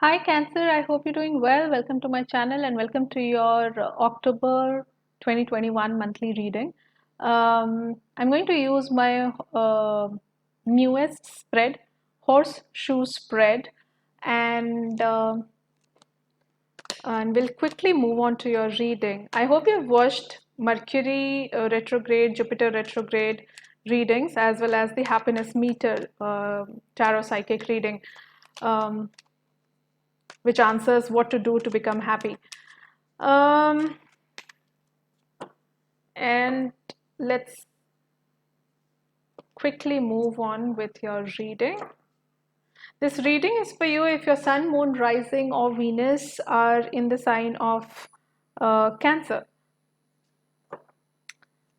Hi Cancer, I hope you're doing well. Welcome to my channel and welcome to your October 2021 monthly reading. I'm going to use my newest spread, horseshoe spread, and and we'll quickly move on to your reading. I hope you've watched Mercury retrograde, Jupiter retrograde readings, as well as the happiness meter tarot psychic reading. Um, which answers what to do to become happy. Um, and let's quickly move on with your reading. This reading is for you if your sun, moon, rising, or Venus are in the sign of Cancer.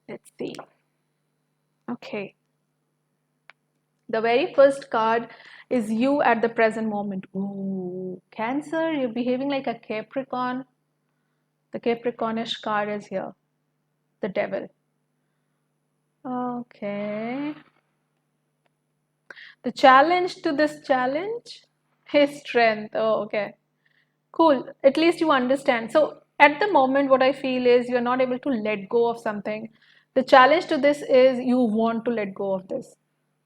Let's see. Okay. The very first card is you at the present moment. Ooh, Cancer, you're behaving like a Capricorn. The Capricornish card is here, the devil. Okay. The challenge to this challenge is strength. Oh, okay. Cool. At least you understand. So, at the moment, what I feel is you're not able to let go of something. The challenge to this is you want to let go of this.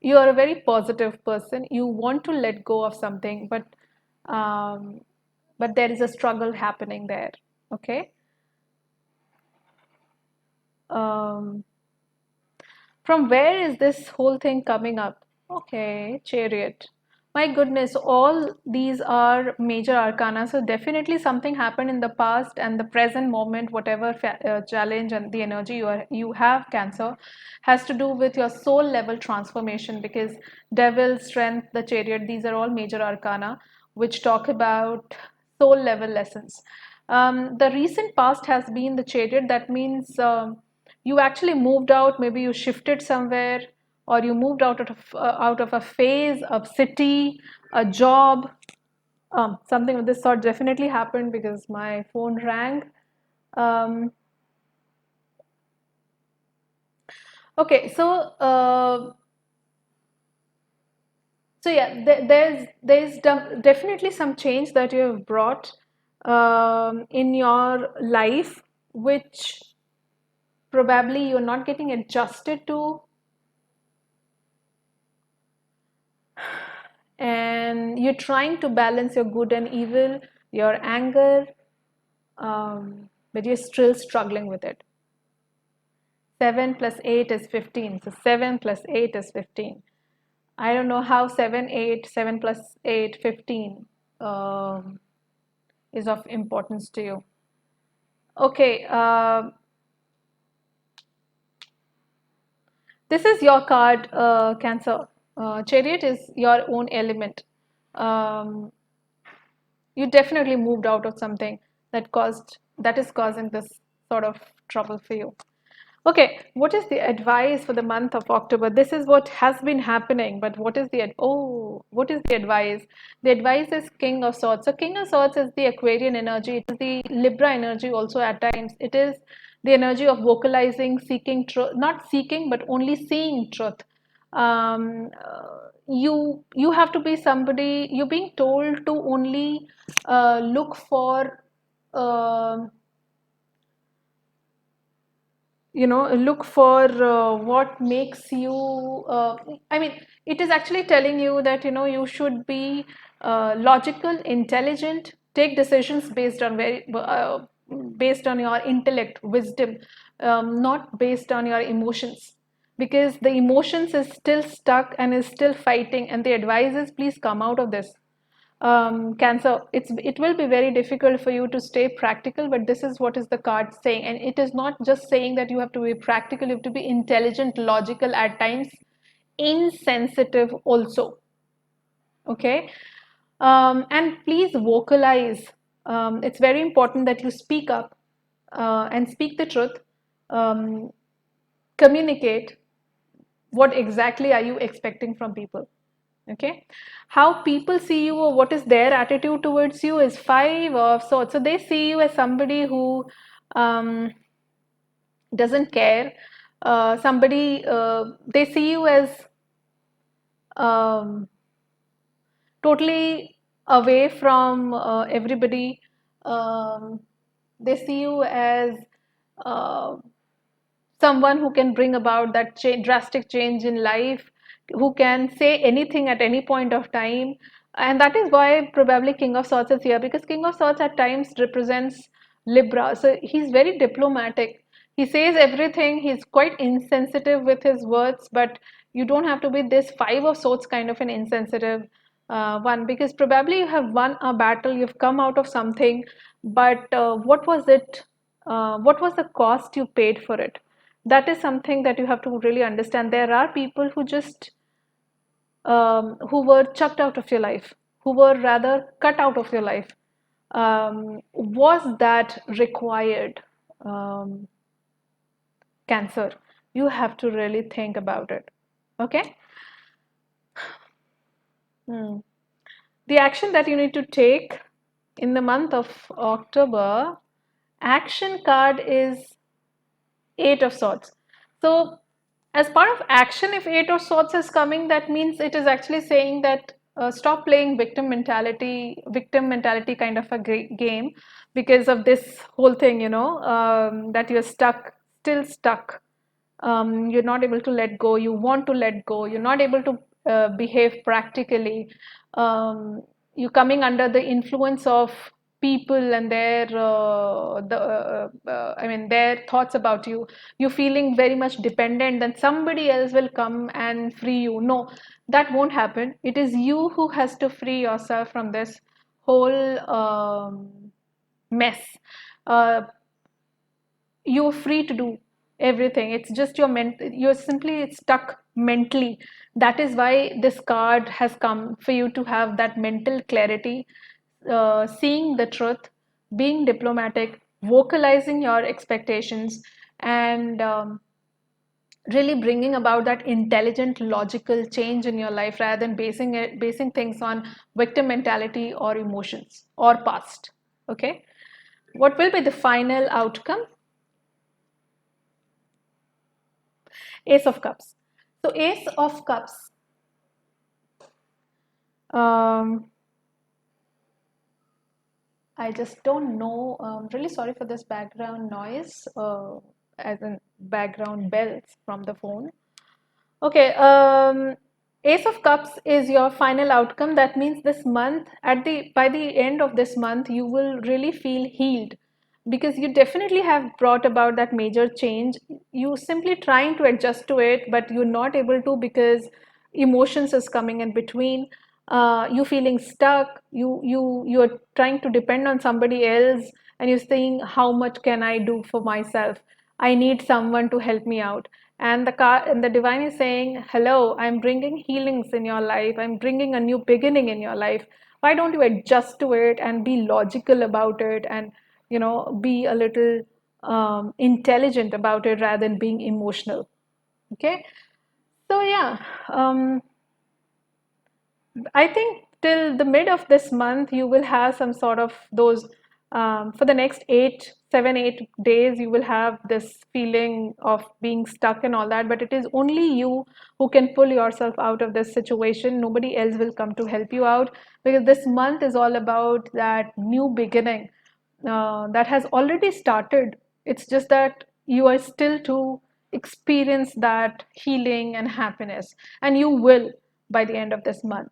You are a very positive person. You want to let go of something, um, but there is a struggle happening there. Okay. Um, From where is this whole thing coming up? Okay, Chariot. My goodness, all these are major arcana. So definitely something happened in the past and the present moment, whatever challenge and the energy you have, Cancer, has to do with your soul level transformation because Devil, Strength, the Chariot, these are all major arcana which talk about soul level lessons. The recent past has been the Chariot. That means you actually moved out, maybe you shifted somewhere, or you moved out of a phase, a city, a job. Something of this sort definitely happened because my phone rang. Um, okay, so yeah, definitely some change that you have brought in your life, which probably you're not getting adjusted to, and you're trying to balance your good and evil, your anger, but you're still struggling with it. 7 plus 8 is 15. So 7 plus 8 is 15. I don't know how 7 plus 8, 15 is of importance to you. Okay, this is your card, Cancer. Chariot is your own element. Um, you definitely moved out of something that is causing this sort of trouble for you. Okay, what is the advice for the month of October? This is what has been happening, but what is the advice? The advice is King of Swords. So King of Swords is the Aquarian energy. It is the Libra energy also at times. It is the energy of vocalizing, seeking truth, not seeking, but only seeing truth. You have to be somebody. You're being told to only look for. um look for what makes you I mean, it is actually telling you that you should be logical, intelligent, take decisions based on your intellect, wisdom, not based on your emotions, because the emotions is still stuck and is still fighting, and the advice is please come out of this. Cancer, it will be very difficult for you to stay practical, but this is what is the card saying, and it is not just saying that you have to be practical, you have to be intelligent, logical, at times insensitive also. Okay. And please vocalize. It's very important that you speak up and speak the truth. um, Communicate what exactly are you expecting from people. Okay, how people see you or what is their attitude towards you is Five of Swords. So they see you as somebody who um, doesn't care. Somebody they see you as um, totally. away from everybody. Um, they see you as uh, someone who can bring about that drastic change in life, who can say anything at any point of time. And that is why probably King of Swords is here, because King of Swords at times represents Libra. So he's very diplomatic. He says everything. He's quite insensitive with his words, but you don't have to be this Five of Swords kind of an insensitive one, because probably you have won a battle, you've come out of something, but what was it? What was the cost you paid for it? That is something that you have to really understand. There are people who just who were chucked out of your life, who were rather cut out of your life. Was that required? um, Cancer, you have to really think about it. Okay. Hmm. The action that you need to take in the month of October, action card is Eight of Swords. So, as part of action, if Eight of Swords is coming, that means it is actually saying that stop playing victim mentality kind of a game, because of this whole thing, that you're stuck, still stuck. You're not able to let go, you want to let go, you're not able to behave practically. You're coming under the influence of people and their thoughts about you. You're feeling very much dependent, then somebody else will come and free you. No, that won't happen. It is you who has to free yourself from this whole mess. uh, you're free to do everything. It's just you're simply stuck mentally. That is why this card has come, for you to have that mental clarity, seeing the truth, being diplomatic, vocalizing your expectations, and really bringing about that intelligent logical change in your life, rather than basing things on victim mentality or emotions or past. Okay, what will be the final outcome? Ace of Cups. So Ace of Cups. Um, I just don't know. Really sorry for this background noise, as in background bells from the phone. Okay. Ace of Cups is your final outcome. That means this month, by the end of this month, you will really feel healed, because you definitely have brought about that major change. You simply trying to adjust to it, but you're not able to, because emotions is coming in between. You feeling stuck. You're trying to depend on somebody else, and you're saying, how much can I do for myself? I need someone to help me out. And the divine is saying, hello, I'm bringing healings in your life, I'm bringing a new beginning in your life. Why don't you adjust to it and be logical about it, and be a little intelligent about it, rather than being emotional. Okay. So yeah, I think till the mid of this month, you will have some sort of those, for the next 8 7 8 days, you will have this feeling of being stuck and all that. But it is only you who can pull yourself out of this situation. Nobody else will come to help you out, because this month is all about that new beginning that has already started. It's just that you are still to experience that healing and happiness, and you will by the end of this month.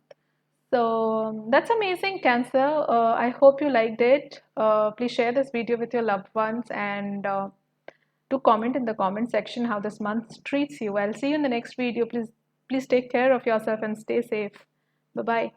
So that's amazing, Cancer. I hope you liked it. Please share this video with your loved ones, and do comment in the comment section how this month treats you. I'll see you in the next video. Please take care of yourself and stay safe. Bye bye.